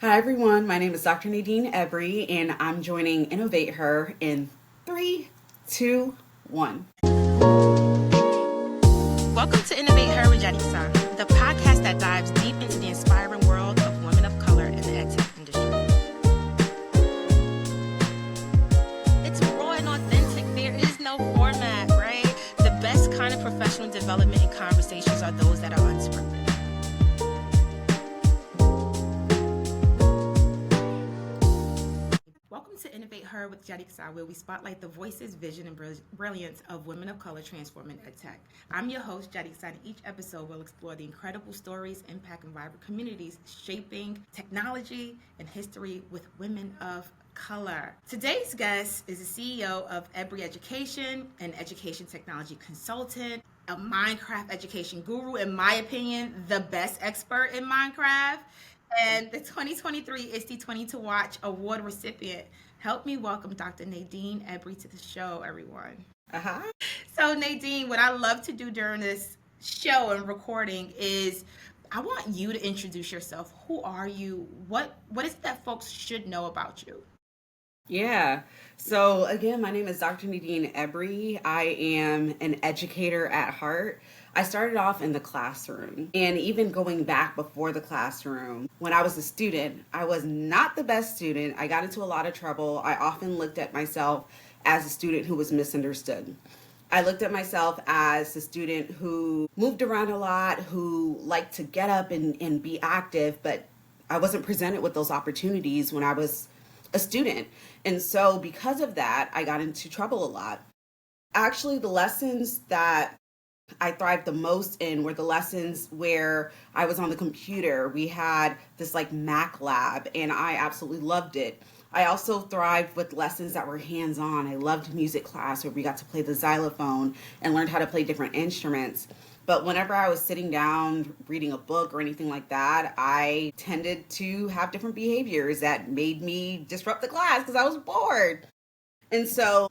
Hi everyone, my name is Dr. Nadine Ebri and I'm joining Innovate Her in 3, 2, 1. Welcome to Innovate Her with Jadisa, the podcast that dives deep into the inspiring world of women of color in the EdTech industry. It's raw and authentic. There is no format, right? The best kind of professional development and conversations are those that are unscripted. Welcome to Innovate Her with Jadisa, where we spotlight the voices, vision, and brilliance of women of color transforming EdTech. I'm your host, Jadisa, and each episode will explore the incredible stories, impact, and vibrant communities shaping technology and history with women of color. Today's guest is the CEO of Ebri Education, an education technology consultant, a Minecraft education guru, in my opinion, the best expert in Minecraft, and the 2023 ISTE 20 to Watch Award recipient. Help me welcome Dr. Nadine Ebri to the show, everyone. So Nadine, what I love to do during this show and recording is I want you to introduce yourself. Who are you? What is it that folks should know about you? Yeah. So again, my name is Dr. Nadine Ebri. I am an educator at heart. I started off in the classroom, and even going back before the classroom, when I was a student, I was not the best student. I got into a lot of trouble. I often looked at myself as a student who was misunderstood. I looked at myself as a student who moved around a lot, who liked to get up and be active, but I wasn't presented with those opportunities when I was a student. And so because of that, I got into trouble a lot. Actually, the lessons that I thrived the most in were the lessons where I was on the computer. We had this like Mac lab and I absolutely loved it. I also thrived with lessons that were hands-on. I loved music class where we got to play the xylophone and learned how to play different instruments. But whenever I was sitting down reading a book or anything like that, I tended to have different behaviors that made me disrupt the class because I was bored. And so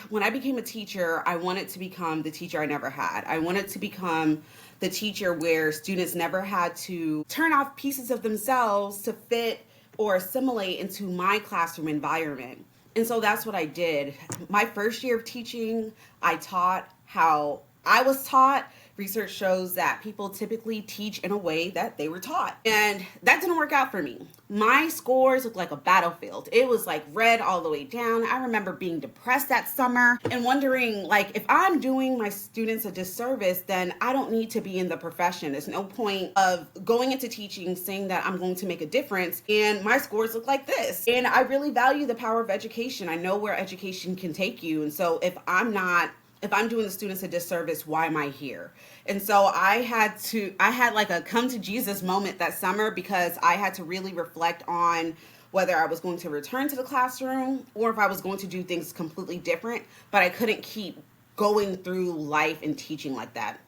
when I became a teacher, I wanted to become the teacher I never had. I wanted to become the teacher where students never had to turn off pieces of themselves to fit or assimilate into my classroom environment. And so that's what I did. My first year of teaching, I taught how I was taught. Research shows that people typically teach in a way that they were taught. And that didn't work out for me. My scores looked like a battlefield. It was like red all the way down. I remember being depressed that summer and wondering, like, if I'm doing my students a disservice, then I don't need to be in the profession. There's no point of going into teaching saying that I'm going to make a difference and my scores look like this. And I really value the power of education. I know where education can take you. And so if I'm doing the students a disservice, why am I here? And so I had like a come to Jesus moment that summer because I had to really reflect on whether I was going to return to the classroom or if I was going to do things completely different, but I couldn't keep going through life and teaching like that.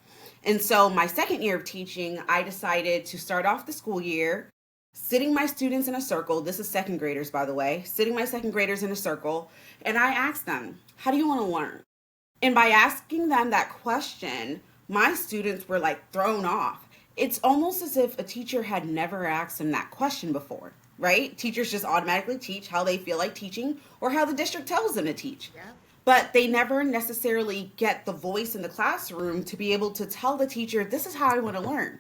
And so my second year of teaching, I decided to start off the school year sitting my students in a circle. This is second graders, by the way, sitting my second graders in a circle. And I asked them, how do you want to learn? And by asking them that question, my students were like thrown off. It's almost as if a teacher had never asked them that question before, right? Teachers just automatically teach how they feel like teaching or how the district tells them to teach. Yeah. But they never necessarily get the voice in the classroom to be able to tell the teacher, this is how I want to learn.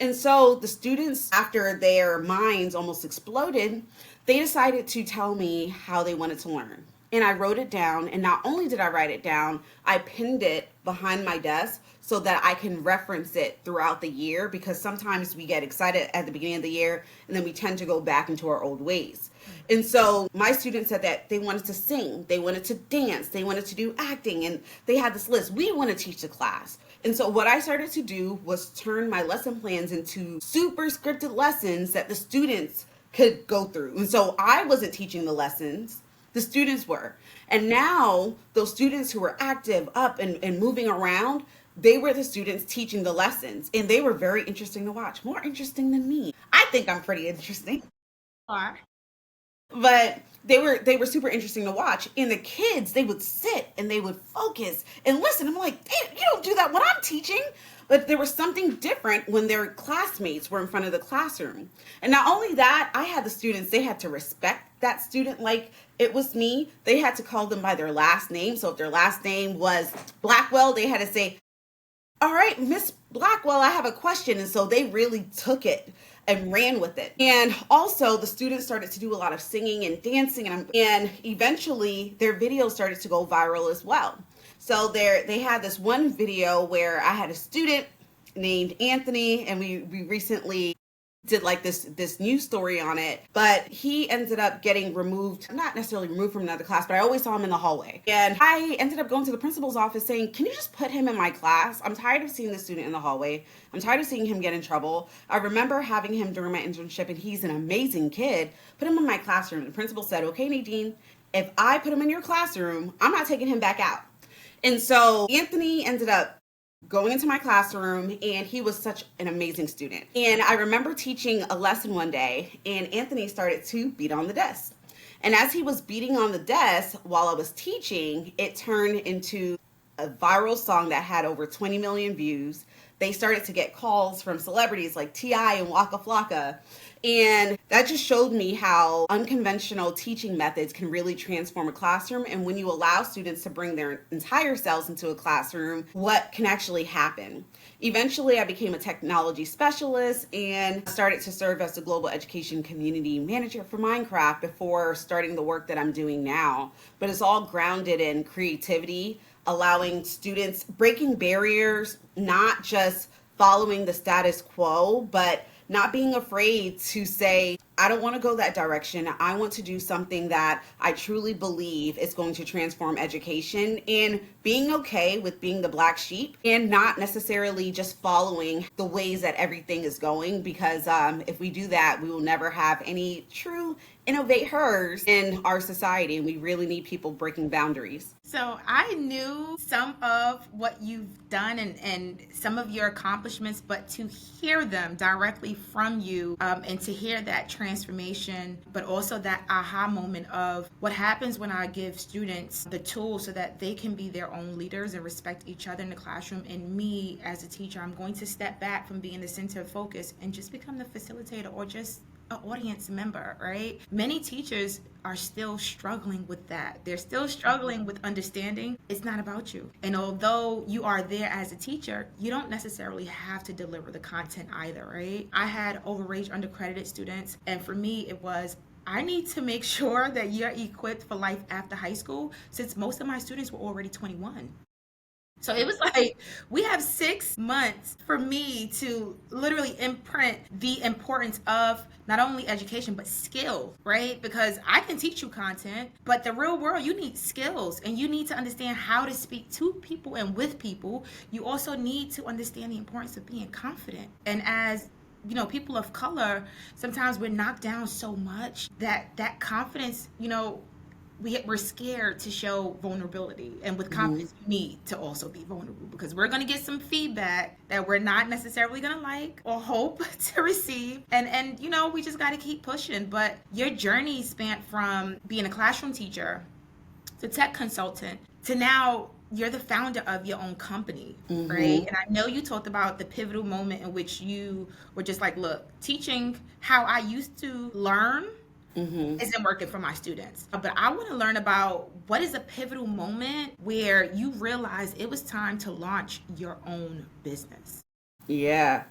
And so the students, after their minds almost exploded, they decided to tell me how they wanted to learn. And I wrote it down, and not only did I write it down, I pinned it behind my desk so that I can reference it throughout the year, because sometimes we get excited at the beginning of the year and then we tend to go back into our old ways. And so my students said that they wanted to sing, they wanted to dance, they wanted to do acting, and they had this list. We want to teach the class. And so what I started to do was turn my lesson plans into super scripted lessons that the students could go through. And so I wasn't teaching the lessons. The students were. And now those students who were active, up and moving around, they were the students teaching the lessons. And they were very interesting to watch. More interesting than me. I think I'm pretty interesting. But they were super interesting to watch. And the kids, they would sit and they would focus and listen. I'm like, you don't do that when I'm teaching. But there was something different when their classmates were in front of the classroom. And not only that, I had the students, they had to respect that student like it was me. They had to call them by their last name. So if their last name was Blackwell, they had to say, all right, Miss Blackwell, I have a question. And so they really took it and ran with it. And also the students started to do a lot of singing and dancing, and eventually their videos started to go viral as well. So they had this one video where I had a student named Anthony, and we recently did like this news story on it, but he ended up getting removed, not necessarily removed from another class, but I always saw him in the hallway. And I ended up going to the principal's office saying, can you just put him in my class? I'm tired of seeing the student in the hallway. I'm tired of seeing him get in trouble. I remember having him during my internship, and he's an amazing kid. Put him in my classroom. The principal said, okay, Nadine, if I put him in your classroom, I'm not taking him back out. And so Anthony ended up going into my classroom, and he was such an amazing student. And I remember teaching a lesson one day, and Anthony started to beat on the desk. And as he was beating on the desk while I was teaching, it turned into a viral song that had over 20 million views. They started to get calls from celebrities like T.I. and Waka Flocka. And that just showed me how unconventional teaching methods can really transform a classroom. And when you allow students to bring their entire selves into a classroom, what can actually happen? Eventually, I became a technology specialist and started to serve as the global education community manager for Minecraft before starting the work that I'm doing now. But it's all grounded in creativity, allowing students, breaking barriers, not just following the status quo, but not being afraid to say, I don't want to go that direction. I want to do something that I truly believe is going to transform education, and being okay with being the black sheep and not necessarily just following the ways that everything is going, because if we do that, we will never have any true innovators in our society, and we really need people breaking boundaries. So I knew some of what you've done and some of your accomplishments, but to hear them directly from you and to hear that transformation, but also that aha moment of what happens when I give students the tools so that they can be their own leaders and respect each other in the classroom. And me as a teacher, I'm going to step back from being the center of focus and just become the facilitator or just an audience member, right? Many teachers are still struggling with that. They're still struggling with understanding it's not about you. And although you are there as a teacher, you don't necessarily have to deliver the content either, right? I had overage undercredited students, and for me, it was I need to make sure that you're equipped for life after high school, since most of my students were already 21. So it was like, we have 6 months for me to literally imprint the importance of not only education, but skill, right? Because I can teach you content, but the real world, you need skills, and you need to understand how to speak to people and with people. You also need to understand the importance of being confident. And as people of color, sometimes we're knocked down so much that confidence, we're scared to show vulnerability, and with confidence you need to also be vulnerable, because we're going to get some feedback that we're not necessarily going to like or hope to receive, and we just got to keep pushing. But your journey spanned from being a classroom teacher to tech consultant to now you're the founder of your own company, right? And I know you talked about the pivotal moment in which you were just like, look, teaching how I used to learn isn't working for my students. But I want to learn about what is a pivotal moment where you realized it was time to launch your own business. Yeah.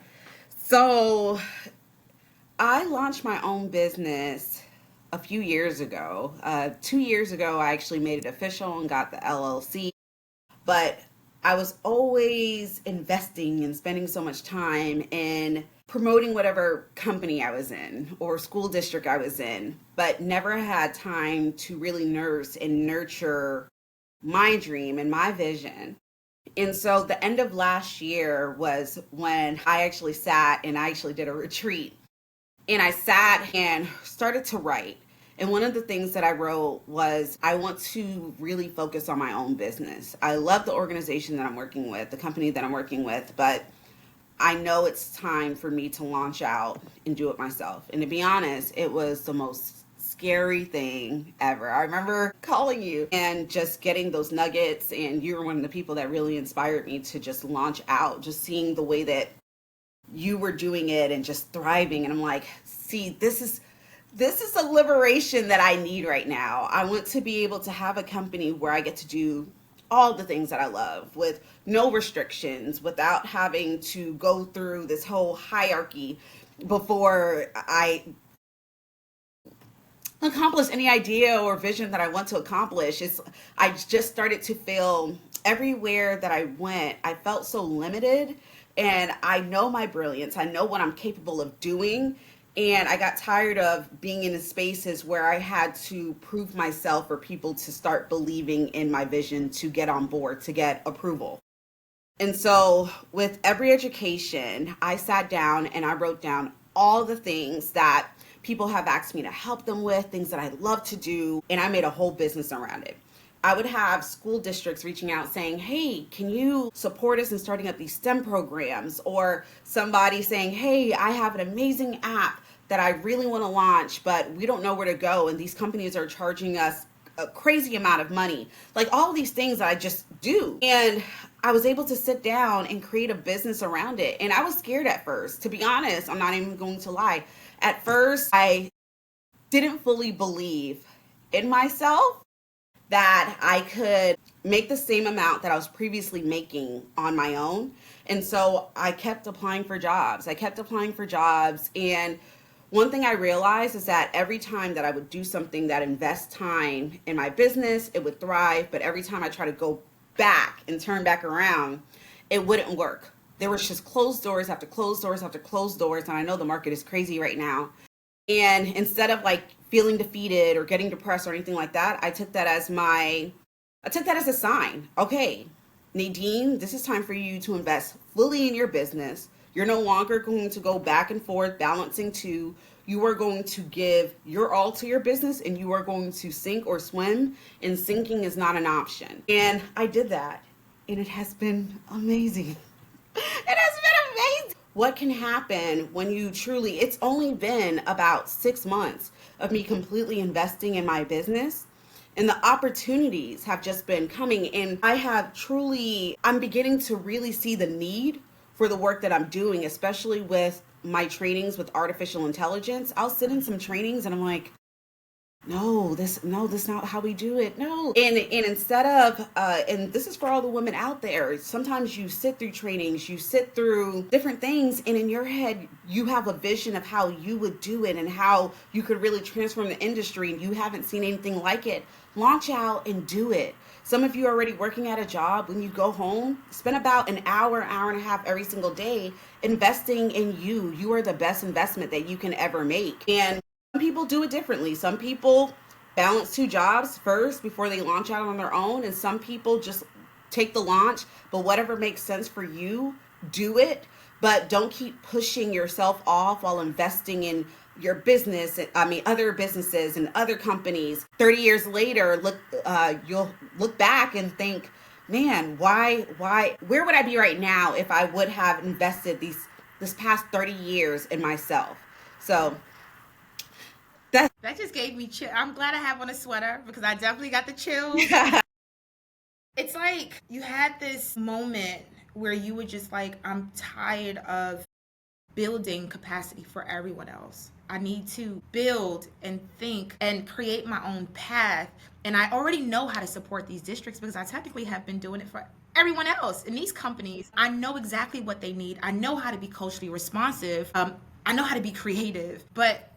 So I launched my own business a few years ago. 2 years ago, I actually made it official and got the LLC. But I was always investing and spending so much time in promoting whatever company I was in or school district I was in, but never had time to really nurse and nurture my dream and my vision. And so the end of last year was when I actually sat and I actually did a retreat. And I sat and started to write. And one of the things that I wrote was, I want to really focus on my own business. I love the organization that I'm working with, the company that I'm working with, but I know it's time for me to launch out and do it myself. And to be honest, it was the most scary thing ever. I remember calling you and just getting those nuggets, and you were one of the people that really inspired me to just launch out, just seeing the way that you were doing it and just thriving. And I'm like, see, this is a liberation that I need right now. I want to be able to have a company where I get to do all the things that I love with no restrictions, without having to go through this whole hierarchy before I accomplish any idea or vision that I want to accomplish. I just started to feel everywhere that I went, I felt so limited, and I know my brilliance. I know what I'm capable of doing. And I got tired of being in spaces where I had to prove myself for people to start believing in my vision, to get on board, to get approval. And so with Ebri Education, I sat down and I wrote down all the things that people have asked me to help them with, things that I love to do, and I made a whole business around it. I would have school districts reaching out saying, hey, can you support us in starting up these STEM programs? Or somebody saying, hey, I have an amazing app that I really want to launch, but we don't know where to go. And these companies are charging us a crazy amount of money. Like all these things that I just do. And I was able to sit down and create a business around it. And I was scared at first, to be honest. I'm not even going to lie. At first, I didn't fully believe in myself that I could make the same amount that I was previously making on my own. And so I kept applying for jobs. And one thing I realized is that every time that I would do something that invests time in my business, it would thrive. But every time I try to go back and turn back around, it wouldn't work. There was just closed doors after closed doors after closed doors. And I know the market is crazy right now. And instead of like feeling defeated or getting depressed or anything like that, I took that as a sign. Okay, Nadine, this is time for you to invest fully in your business. You're no longer going to go back and forth balancing two. You are going to give your all to your business, and you are going to sink or swim, and sinking is not an option. And I did that, and it has been amazing. It has been amazing. What can happen when you truly, it's only been about 6 months of me completely investing in my business, and the opportunities have just been coming in. I'm beginning to really see the need for the work that I'm doing, especially with my trainings with artificial intelligence. I'll sit in some trainings and I'm like, this is not how we do it. No. And instead of, and this is for all the women out there, sometimes you sit through trainings, you sit through different things, and in your head, you have a vision of how you would do it and how you could really transform the industry, and you haven't seen anything like it. Launch out and do it. Some of you are already working at a job. When you go home, spend about an hour and a half every single day investing in you. You are the best investment that you can ever make. And some people do it differently. Some people balance 2 jobs first before they launch out on their own. And some people just take the launch, but whatever makes sense for you, do it. But don't keep pushing yourself off while investing in your business. Other businesses and other companies. 30 years later, you'll look back and think, man, where would I be right now if I would have invested this past 30 years in myself? So that just gave me chill. I'm glad I have on a sweater because I definitely got the chills. It's like you had this moment where you were just like, I'm tired of building capacity for everyone else. I need to build and think and create my own path. And I already know how to support these districts because I technically have been doing it for everyone else in these companies. I know exactly what they need. I know how to be culturally responsive. I know how to be creative. But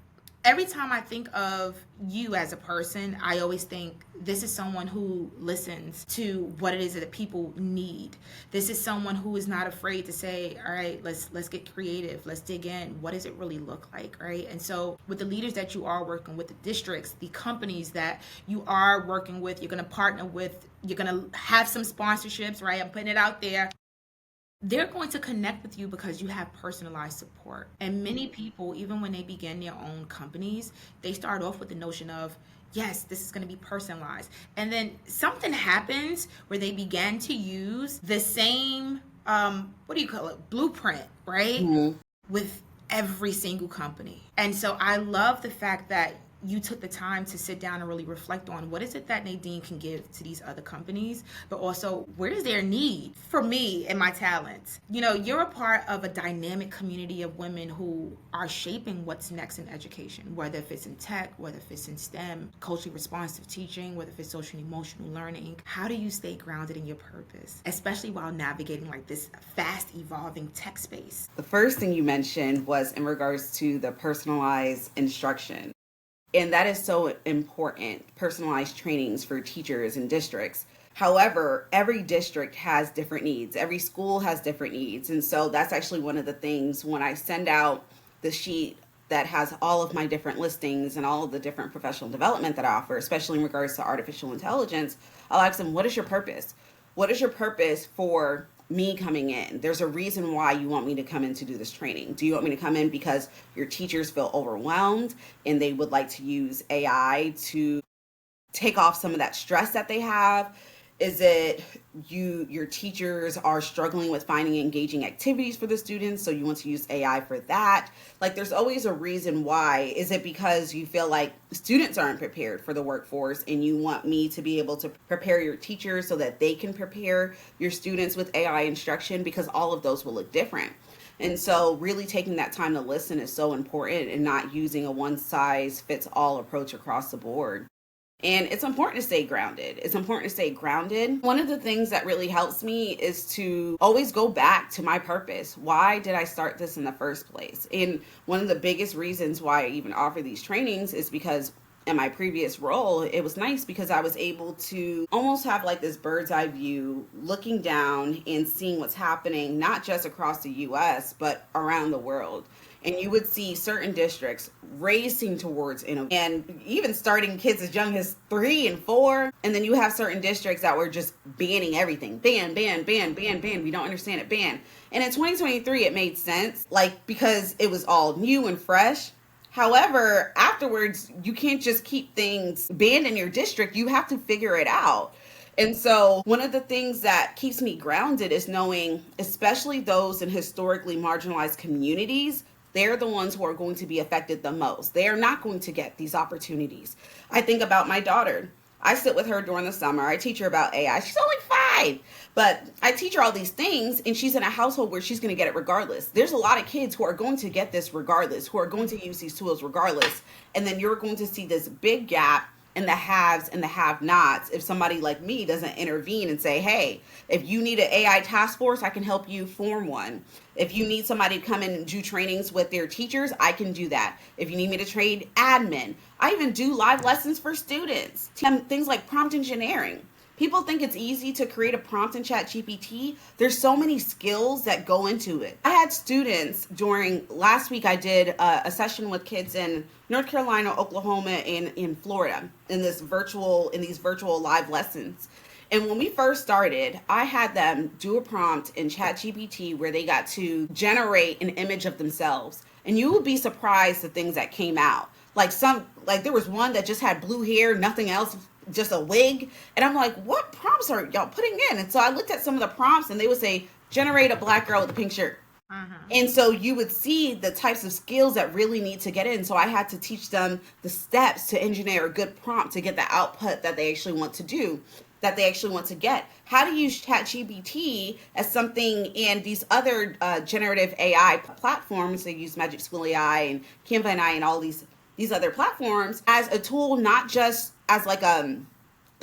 every time I think of you as a person, I always think this is someone who listens to what it is that people need. This is someone who is not afraid to say, all right, let's get creative. Let's dig in. What does it really look like, right? And so with the leaders that you are working with, the districts, the companies that you are working with, you're going to partner with, you're going to have some sponsorships, right? I'm putting it out there. They're going to connect with you because you have personalized support. And many people, even when they begin their own companies, they start off with the notion of, yes, this is going to be personalized. And then something happens where they begin to use the same, blueprint, right? Mm-hmm. With every single company. And so I love the fact that you took the time to sit down and really reflect on what is it that Nadine can give to these other companies, but also where is their need for me and my talents. You're a part of a dynamic community of women who are shaping what's next in education, whether if it's in tech, whether if it's in STEM, culturally responsive teaching, whether if it's social and emotional learning. How do you stay grounded in your purpose, especially while navigating like this fast evolving tech space? The first thing you mentioned was in regards to the personalized instruction. And that is so important, personalized trainings for teachers and districts. However, every district has different needs. Every school has different needs. And so that's actually one of the things when I send out the sheet that has all of my different listings and all of the different professional development that I offer, especially in regards to artificial intelligence, I'll ask them, what is your purpose? What is your purpose for me coming in? There's a reason why you want me to come in to do this training. Do you want me to come in because your teachers feel overwhelmed and they would like to use AI to take off some of that stress that they have? Is it your teachers are struggling with finding engaging activities for the students, so you want to use AI for that? Like, there's always a reason why. Is it because you feel like students aren't prepared for the workforce and you want me to be able to prepare your teachers so that they can prepare your students with AI instruction? Because all of those will look different. And so really taking that time to listen is so important, and not using a one size fits all approach across the board. And it's important to stay grounded. It's important to stay grounded. One of the things that really helps me is to always go back to my purpose. Why did I start this in the first place? And one of the biggest reasons why I even offer these trainings is because in my previous role, it was nice because I was able to almost have like this bird's eye view, looking down and seeing what's happening, not just across the US, but around the world. And you would see certain districts racing towards innovation, and even starting kids as young as 3 and 4. And then you have certain districts that were just banning everything. Ban, ban, ban, ban, ban. We don't understand it. Ban. And in 2023, it made sense, like, because it was all new and fresh. However, afterwards, you can't just keep things banned in your district. You have to figure it out. And so one of the things that keeps me grounded is knowing, especially those in historically marginalized communities, they're the ones who are going to be affected the most. They are not going to get these opportunities. I think about my daughter. I sit with her during the summer. I teach her about AI. She's only 5, but I teach her all these things, and she's in a household where she's going to get it regardless. There's a lot of kids who are going to get this regardless, who are going to use these tools regardless. And then you're going to see this big gap in the haves and the have-nots if somebody like me doesn't intervene and say, hey, if you need an AI task force, I can help you form one. If you need somebody to come in and do trainings with their teachers, I can do that. If you need me to train admin, I even do live lessons for students. Things like prompt engineering. People think it's easy to create a prompt in ChatGPT. There's so many skills that go into it. I had students during last week. I did a session with kids in North Carolina, Oklahoma, and in Florida in these virtual live lessons. And when we first started, I had them do a prompt in ChatGPT where they got to generate an image of themselves. And you would be surprised the things that came out. Like there was one that just had blue hair, nothing else, just a wig. And I'm like, what prompts are y'all putting in? And so I looked at some of the prompts and they would say, generate a black girl with a pink shirt. And so you would see the types of skills that really need to get in. So I had to teach them the steps to engineer a good prompt to get the output that they actually want to do, that they actually want to get. How to use ChatGPT as something in these other generative AI platforms. They use Magic School AI and Canva AI and all these other platforms as a tool, not just as like a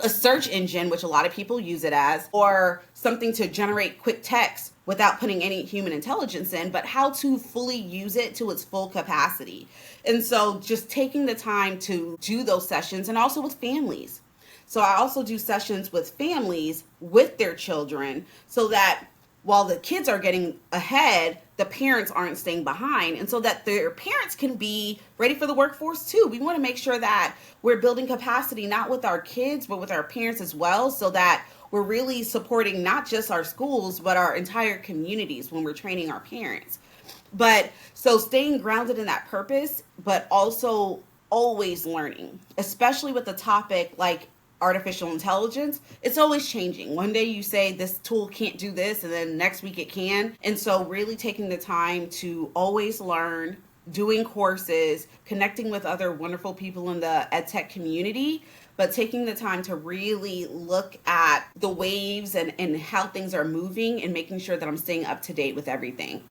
search engine, which a lot of people use it as, or something to generate quick text without putting any human intelligence in, but how to fully use it to its full capacity. And so just taking the time to do those sessions, and also with families. So I also do sessions with families with their children so that while the kids are getting ahead, the parents aren't staying behind, and so that their parents can be ready for the workforce too. We want to make sure that we're building capacity, not with our kids, but with our parents as well, so that we're really supporting not just our schools, but our entire communities when we're training our parents. But so staying grounded in that purpose, but also always learning, especially with the topic like artificial intelligence. It's always changing. One day you say this tool can't do this, and then next week it can. And so really taking the time to always learn, doing courses, connecting with other wonderful people in the EdTech community, but taking the time to really look at the waves and how things are moving and making sure that I'm staying up to date with everything.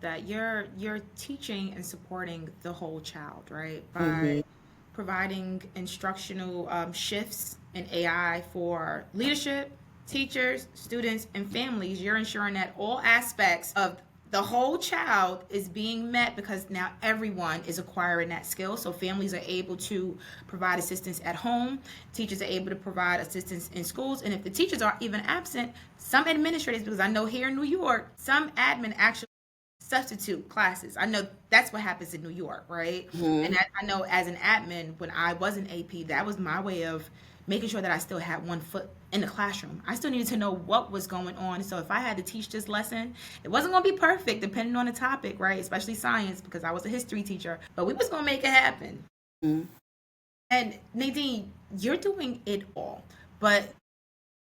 That you're teaching and supporting the whole child, right? Hmm. By providing instructional shifts in AI for leadership, teachers, students, and families. You're ensuring that all aspects of the whole child is being met because now everyone is acquiring that skill. So families are able to provide assistance at home, teachers are able to provide assistance in schools, and if the teachers are even absent, some administrators, because I know here in New York, some admin actually substitute classes. I know that's what happens in New York, right? And Hmm. I know as an admin, when I was an AP, that was my way of making sure that I still had one foot in the classroom. I still needed to know what was going on. So if I had to teach this lesson, it wasn't going to be perfect depending on the topic, right? Especially science, because I was a history teacher, but we was going to make it happen. And Nadine, you're doing it all. But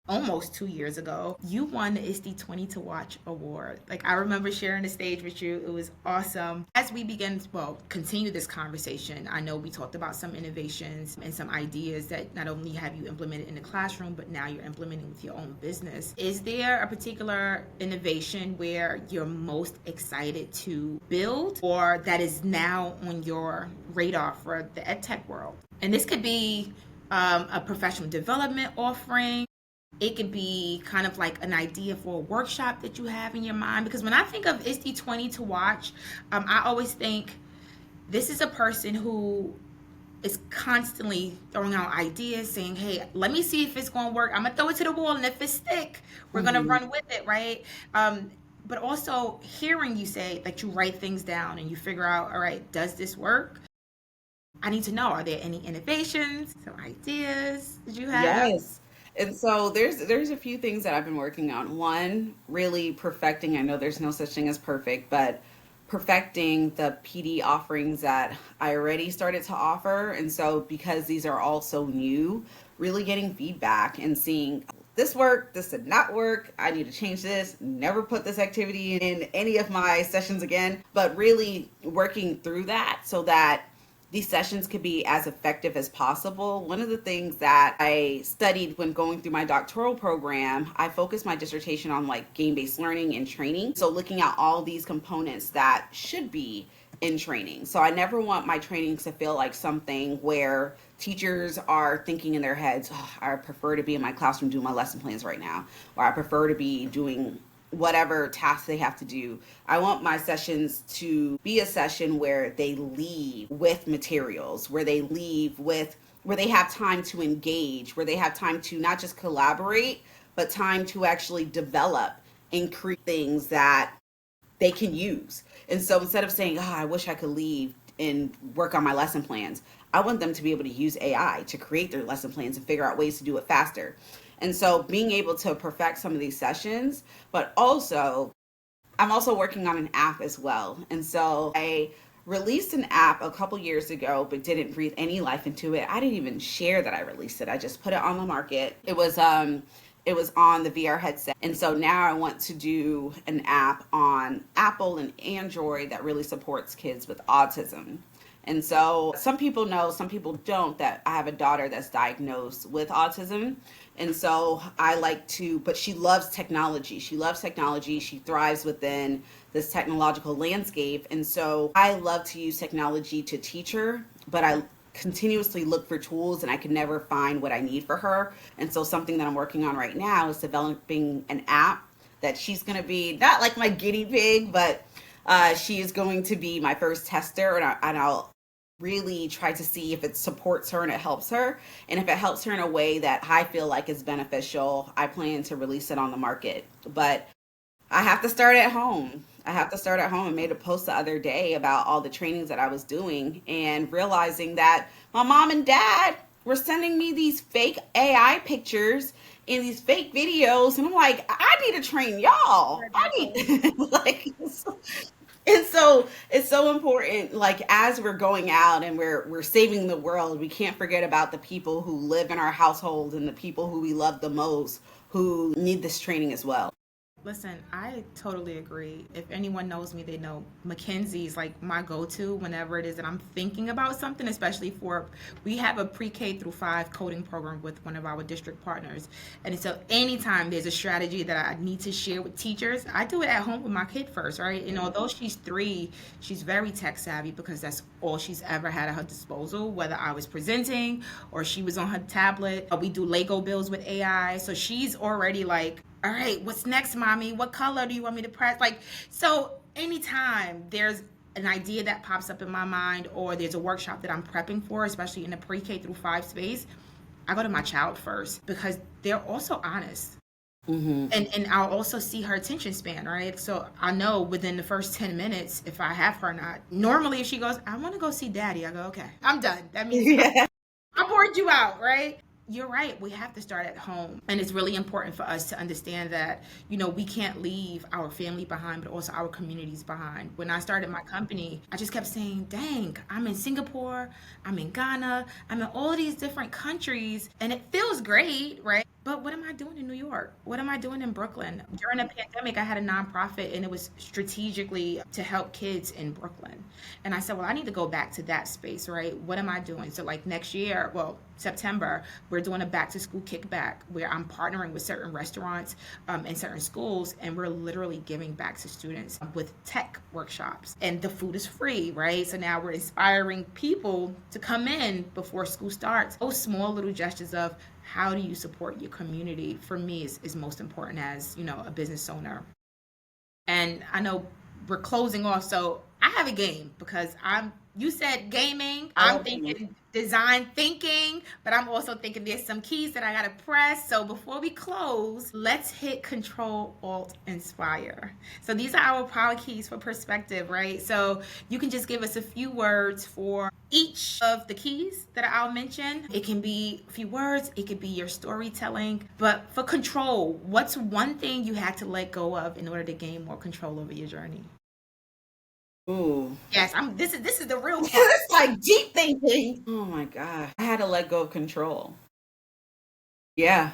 almost 2 years ago, you won the ISTE 20 to Watch award. Like, I remember sharing the stage with you. It was awesome. As we begin, well, continue this conversation, I know we talked about some innovations and some ideas that not only have you implemented in the classroom, but now you're implementing with your own business. Is there a particular innovation where you're most excited to build or that is now on your radar for the EdTech world? And this could be a professional development offering. It could be kind of like an idea for a workshop that you have in your mind. Because when I think of ISTE 20 to Watch, I always think this is a person who is constantly throwing out ideas, saying, hey, let me see if it's going to work. I'm going to throw it to the wall, and if it stick, we're going to Hmm. run with it, right? But also hearing you say that you write things down and you figure out, all right, does this work? I need to know, are there any innovations, some ideas that you have? Yes. And so there's a few things that I've been working on. One, really perfecting, I know there's no such thing as perfect, but perfecting the PD offerings that I already started to offer. And so because these are all so new, really getting feedback and seeing this worked, this did not work, I need to change this, never put this activity in any of my sessions again, but really working through that so that these sessions could be as effective as possible. One of the things that I studied when going through my doctoral program, I focused my dissertation on like game-based learning and training. So looking at all these components that should be in training. So I never want my trainings to feel like something where teachers are thinking in their heads, oh, I prefer to be in my classroom doing my lesson plans right now, or I prefer to be doing whatever task they have to do. I want my sessions to be a session where they leave with materials, where they leave with, where they have time to engage, where they have time to not just collaborate, but time to actually develop and create things that they can use. And so instead of saying, oh, I wish I could leave and work on my lesson plans, I want them to be able to use AI to create their lesson plans and figure out ways to do it faster. And so being able to perfect some of these sessions, but also I'm also working on an app as well. And so I released an app a couple years ago, but didn't breathe any life into it. I didn't even share that I released it. I just put it on the market. It was on the VR headset. And so now I want to do an app on Apple and Android that really supports kids with autism. And so some people know, some people don't, that I have a daughter that's diagnosed with autism. And so I like to, but she loves technology. She loves technology. She thrives within this technological landscape. And so I love to use technology to teach her, but I continuously look for tools and I can never find what I need for her. And so something that I'm working on right now is developing an app that she's going to be not like my guinea pig, but she is going to be my first tester, and I'll really try to see if it supports her and it helps her. And if it helps her in a way that I feel like is beneficial, I plan to release it on the market. But I have to start at home. I have to start at home. I made a post the other day about all the trainings that I was doing and realizing that my mom and dad were sending me these fake AI pictures and these fake videos. And I'm like, I need to train y'all. Heard I that whole need, like, and so it's so important, like as we're going out and we're saving the world, we can't forget about the people who live in our household and the people who we love the most who need this training as well. Listen, I totally agree. If anyone knows me, they know Mackenzie's like my go-to whenever it is that I'm thinking about something, especially for we have a pre-K through 5 coding program with one of our district partners. And so anytime there's a strategy that I need to share with teachers, I do it at home with my kid first, right? And although she's 3, she's very tech savvy because that's all she's ever had at her disposal, whether I was presenting or she was on her tablet. We do Lego builds with AI. So she's already like, all right, what's next, mommy? What color do you want me to press? Like, so anytime there's an idea that pops up in my mind or there's a workshop that I'm prepping for, especially in the pre-K through 5 space, I go to my child first because they're also honest. And I'll also see her attention span, right? So I know within the first 10 minutes if I have her or not. Normally, if she goes, I want to go see daddy, I go, okay, I'm done. That means Yeah. I bored you out, right? You're right. We have to start at home. And it's really important for us to understand that, we can't leave our family behind, but also our communities behind. When I started my company, I just kept saying, dang, I'm in Singapore, I'm in Ghana, I'm in all these different countries, and it feels great, right? But what am I doing in New York? What am I doing in Brooklyn? During the pandemic, I had a nonprofit and it was strategically to help kids in Brooklyn. And I said, well, I need to go back to that space, right? What am I doing? So, like next year, well, September, we're doing a back to school kickback where I'm partnering with certain restaurants and certain schools, and we're literally giving back to students with tech workshops. And the food is free, right? So now we're inspiring people to come in before school starts. Those small little gestures of how do you support your community for me is most important as a business owner. And I know we're closing off, so I have a game because you said gaming, I I'm love gaming. thinking design thinking, but I'm also thinking there's some keys that I gotta press. So before we close, let's hit Control Alt Inspire. So these are our power keys for perspective, right? So you can just give us a few words for each of the keys that I'll mention. It can be a few words, it could be your storytelling, but for control, what's one thing you had to let go of in order to gain more control over your journey? Ooh. Yes, this is the real part. It's like deep thinking. Oh my God. I had to let go of control. Yeah.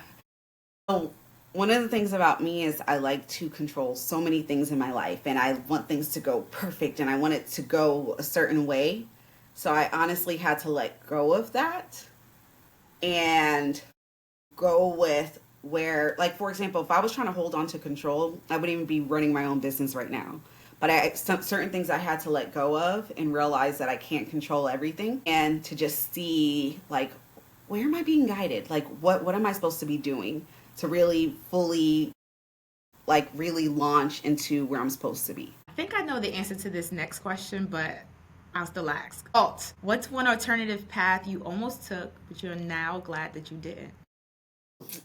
So one of the things about me is I like to control so many things in my life and I want things to go perfect and I want it to go a certain way. So I honestly had to let go of that and go with where, like, for example, if I was trying to hold on to control, I wouldn't even be running my own business right now. But certain things I had to let go of and realize that I can't control everything, and to just see, like, where am I being guided? Like, what am I supposed to be doing to really fully, like, really launch into where I'm supposed to be? I think I know the answer to this next question, but I'll still ask. Alt, what's one alternative path you almost took, but you're now glad that you didn't?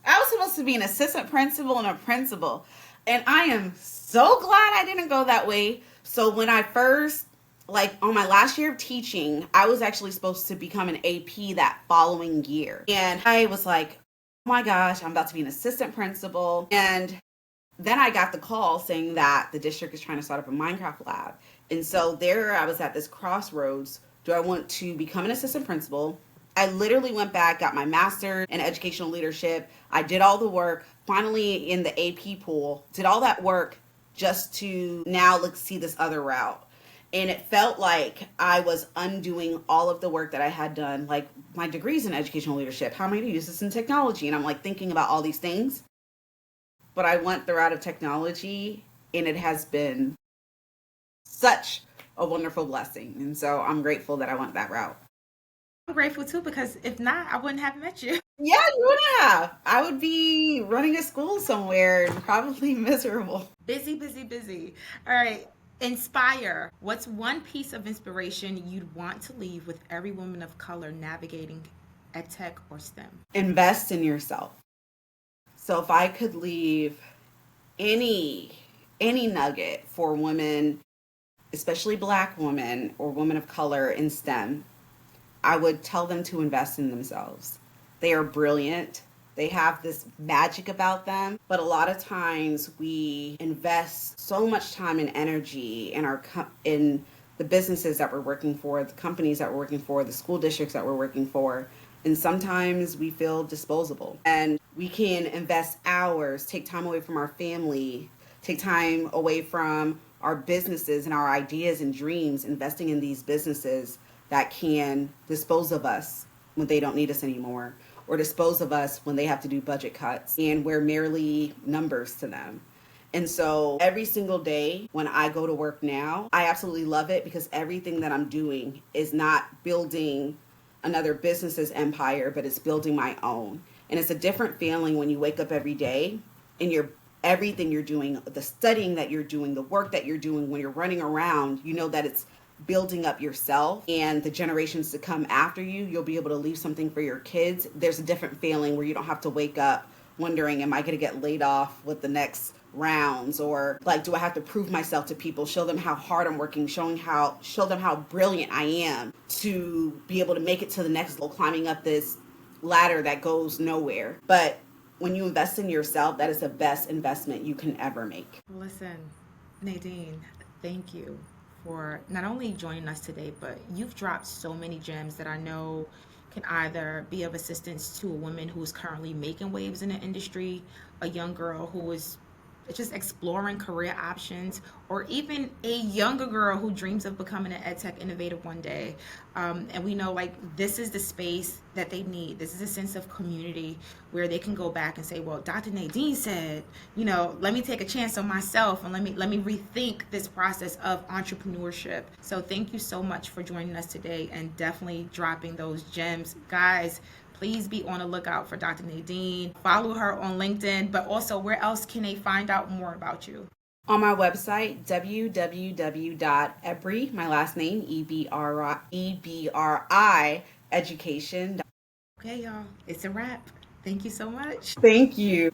I was supposed to be an assistant principal and a principal. And I am so glad I didn't go that way. So when I first, like on my last year of teaching, I was actually supposed to become an AP that following year. And I was like, oh my gosh, I'm about to be an assistant principal. And then I got the call saying that the district is trying to start up a Minecraft lab. And so there I was at this crossroads. Do I want to become an assistant principal? I literally went back, got my master's in educational leadership. I did all the work, finally in the AP pool, did all that work just to now let's see this other route. And it felt like I was undoing all of the work that I had done, like my degrees in educational leadership. How am I going to use this in technology? And I'm like thinking about all these things. But I went the route of technology, and it has been such a wonderful blessing. And so I'm grateful that I went that route. I'm grateful too because if not, I wouldn't have met you. Yeah, you would have. I would be running a school somewhere and probably miserable. Busy, busy, busy. All right. Inspire. What's one piece of inspiration you'd want to leave with every woman of color navigating EdTech or STEM? Invest in yourself. So if I could leave any nugget for women, especially Black women or women of color in STEM, I would tell them to invest in themselves. They are brilliant. They have this magic about them, but a lot of times we invest so much time and energy in the businesses that we're working for, the companies that we're working for, the school districts that we're working for, and sometimes we feel disposable. And we can invest hours, take time away from our family, take time away from our businesses and our ideas and dreams, investing in these businesses that can dispose of us when they don't need us anymore, or dispose of us when they have to do budget cuts and we're merely numbers to them. And so every single day when I go to work now, I absolutely love it because everything that I'm doing is not building another business's empire, but it's building my own. And it's a different feeling when you wake up every day and everything you're doing, the studying that you're doing, the work that you're doing, when you're running around, you know that it's building up yourself and the generations to come after you. You'll be able to leave something for your kids. There's a different feeling where you don't have to wake up wondering, am I going to get laid off with the next rounds, or like, do I have to prove myself to people, show them how hard I'm working, show them how brilliant I am to be able to make it to the next level, climbing up this ladder that goes nowhere. But when you invest in yourself, that is the best investment you can ever make. Listen, Nadine, thank you for not only joining us today, but you've dropped so many gems that I know can either be of assistance to a woman who is currently making waves in the industry, a young girl who is just exploring career options, or even a younger girl who dreams of becoming an EdTech innovator one day. And we know, like, this is the space that they need. This is a sense of community where they can go back and say, well, Dr. Nadine said, let me take a chance on myself and let me rethink this process of entrepreneurship. So thank you so much for joining us today and definitely dropping those gems. Guys, please be on the lookout for Dr. Nadine. Follow her on LinkedIn, but also where else can they find out more about you? On my website, www.ebri, my last name, EBRI Education. Okay, y'all, it's a wrap. Thank you so much. Thank you.